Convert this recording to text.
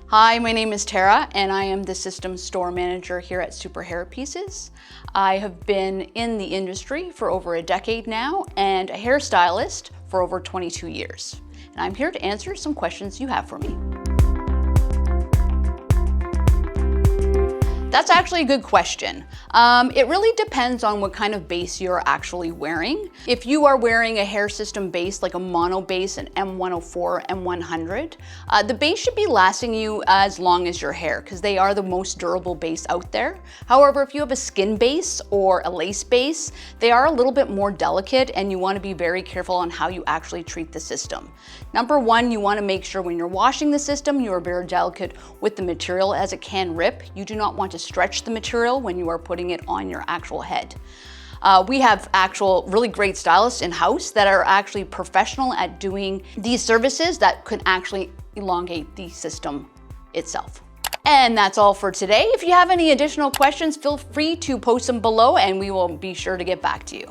Hi, my name is Tara and I am the System Store Manager here at Superhairpieces. I have been in the industry for over a decade now and a hairstylist for over 22 years. And I'm here to answer some questions you have for me. That's actually a good question. It really depends on what kind of base you're actually wearing. If you are wearing a hair system base like a mono base, an M104, M100, the base should be lasting you as long as your hair because they are the most durable base out there. However, if you have a skin base or a lace base, they are a little bit more delicate and you want to be very careful on how you actually treat the system. Number one, you want to make sure when you're washing the system, you are very delicate with the material as it can rip. You do not want to stretch the material when you are putting it on your actual head. We have actual really great stylists in-house that are actually professional at doing these services that could actually elongate the system itself. And that's all for today. If you have any additional questions, feel free to post them below and we will be sure to get back to you.